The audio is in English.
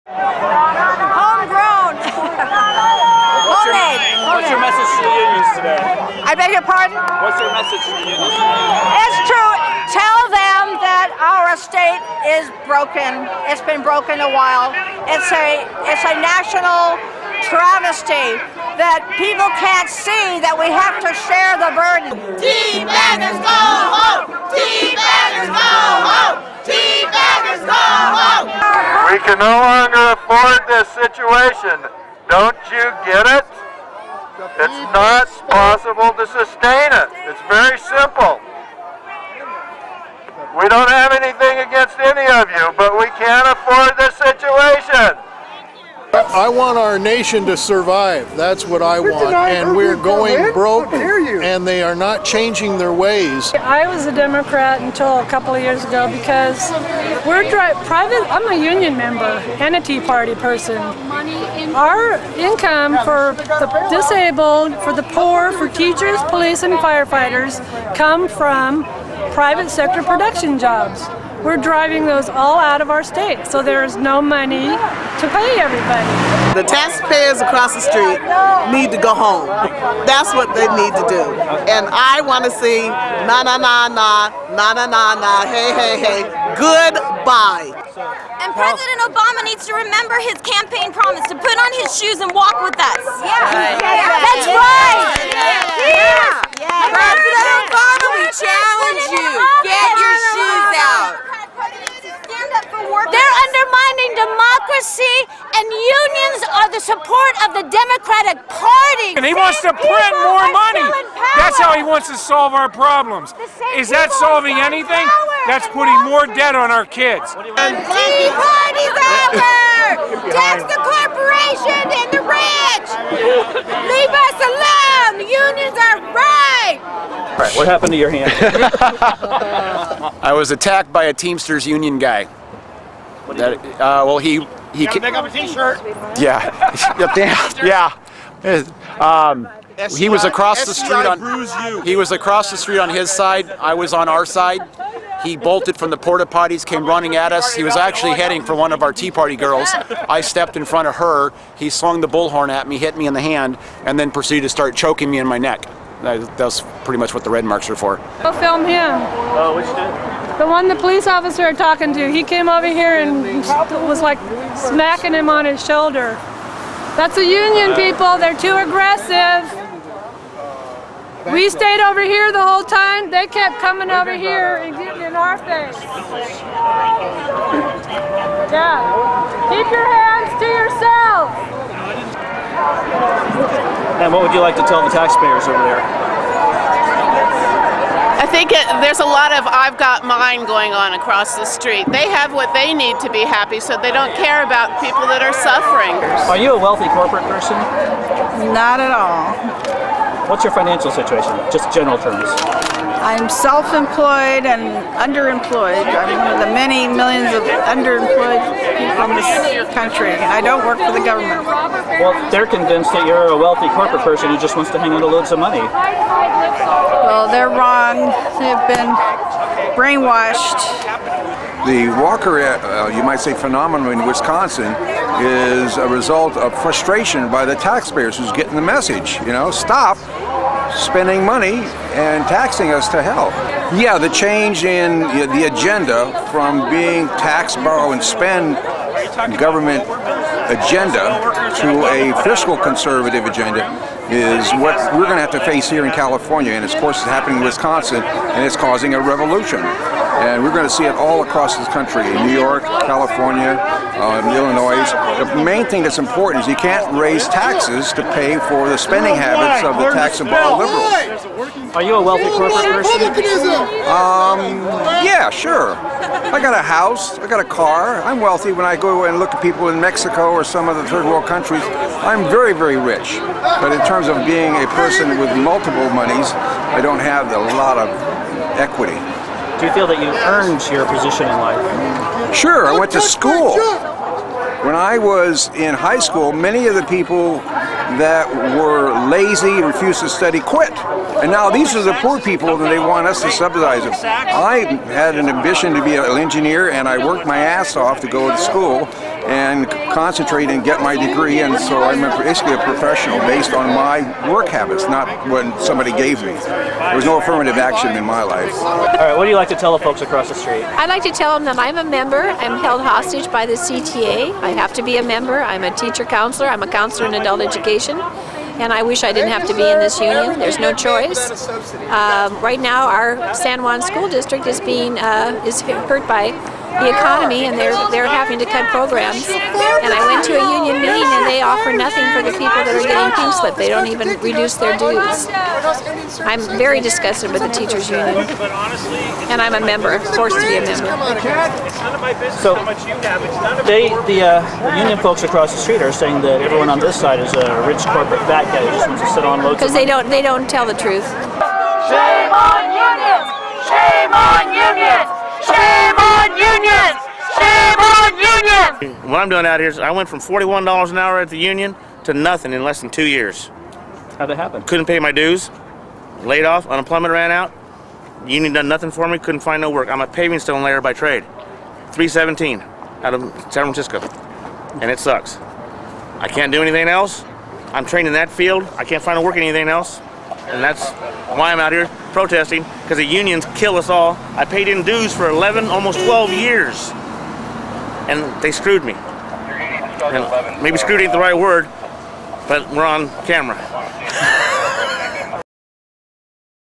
Homegrown. What's your message to the unions today? I beg your pardon? What's your message to the unions today? It's true. Tell them that our state is broken. It's been broken a while. It's a national travesty that people can't see that we have to share the burden. Teabaggers go home! Teabaggers go home! Teabaggers go home! We can no longer afford this situation. Don't you get it? It's not possible to sustain it. It's very simple. We don't have anything against any of you, but we can't afford this situation. I want our nation to survive. That's what I want. And we're going broke, and they are not changing their ways. I was a Democrat until a couple of years ago because we're private. I'm a union member and a Tea Party person. Our income for the disabled, for the poor, for teachers, police, and firefighters come from private sector production jobs. We're driving those all out of our state, so there's no money to pay everybody. The taxpayers across the street need to go home. That's what they need to do. And I want to see na na na na, na na na na, hey hey hey, goodbye. And President Obama needs to remember his campaign promise to put on his shoes and walk with us. Yeah. That's right. Yeah. President Obama, we challenge you. Get your shoes out. They're undermining democracy, and unions are the support of the Democratic Party. And he wants to print more money. That's how he wants to solve our problems. Is that solving anything? That's putting more debt on our kids. Tea Party's over! Tax the corporation and the rich! Leave us alone! The unions are right! All right, what happened to your hand? I was attacked by a Teamsters union guy. Well, he pick up a t-shirt. Yeah. He was across the street on. He was across the street on his side. I was on our side. He bolted from the porta potties, came running at us. He was actually heading for one of our Tea Party girls. I stepped in front of her. He swung the bullhorn at me, hit me in the hand, and then proceeded to start choking me in my neck. That's pretty much what the red marks are for. Go film him. Oh, which dude? The one the police officer are talking to. He came over here and was like smacking him on his shoulder. That's the union people. They're too aggressive. We stayed over here the whole time. They kept coming over here and getting in our face. Yeah. Keep your hands to yourself. And what would you like to tell the taxpayers over there? I think there's a lot of I've got mine going on across the street. They have what they need to be happy, so they don't care about people that are suffering. Are you a wealthy corporate person? Not at all. What's your financial situation? Just general terms. I'm self-employed and underemployed. I'm one of the many millions of underemployed people in this country. I don't work for the government. Well, they're convinced that you're a wealthy corporate person who just wants to hang on to loads of money. Well, they're wrong. They've been brainwashed. The Walker, you might say, phenomenon in Wisconsin is a result of frustration by the taxpayers who's getting the message. You know, stop spending money and taxing us to hell. Yeah, the change in the agenda from being tax, borrow, and spend government agenda to a fiscal conservative agenda is what we're going to have to face here in California, and of course it's happening in Wisconsin, and it's causing a revolution. And we're going to see it all across this country, in New York, California, Illinois. The main thing that's important is you can't raise taxes to pay for the spending habits of the tax and borrow liberals. Are you a wealthy corporate person? Yeah, sure. I got a house, I got a car. I'm wealthy. When I go and look at people in Mexico or some of the third world countries, I'm very, very rich. But in terms of being a person with multiple monies, I don't have a lot of equity. Do you feel that you earned your position in life? Sure, I went to school. When I was in high school, many of the people that were lazy and refused to study quit. And now these are the poor people and they want us to subsidize them. I had an ambition to be an engineer and I worked my ass off to go to school and concentrate and get my degree, and so I'm basically a professional based on my work habits, not what somebody gave me. There was no affirmative action in my life. All right, what do you like to tell the folks across the street? I'd like to tell them that I'm a member. I'm held hostage by the CTA. I have to be a member. I'm a teacher counselor. I'm a counselor in adult education. And I wish I didn't have to be in this union. There's no choice. Right now, our San Juan School District is hurt by the economy, and they're having to cut programs. And I went to a union meeting, and they offer nothing for the people that are getting pink slip. They don't even reduce their dues. I'm very disgusted with the teachers' union, and I'm a member, forced to be a member. So, the union folks across the street are saying that everyone on this side is a rich corporate fat guy who just wants to sit on loads of money. Because they don't tell the truth. Shame on unions! Shame on unions! Shame on unions! Shame on unions! What I'm doing out here is I went from $41 an hour at the union to nothing in less than 2 years. How'd that happen? Couldn't pay my dues, laid off, unemployment ran out, the union done nothing for me, couldn't find no work. I'm a paving stone layer by trade. 317 out of San Francisco, and it sucks. I can't do anything else. I'm trained in that field. I can't find work in anything else, and that's why I'm out here protesting, because the unions kill us all. I paid in dues for 11, almost 12 years, and they screwed me. And maybe screwed ain't the right word, but we're on camera.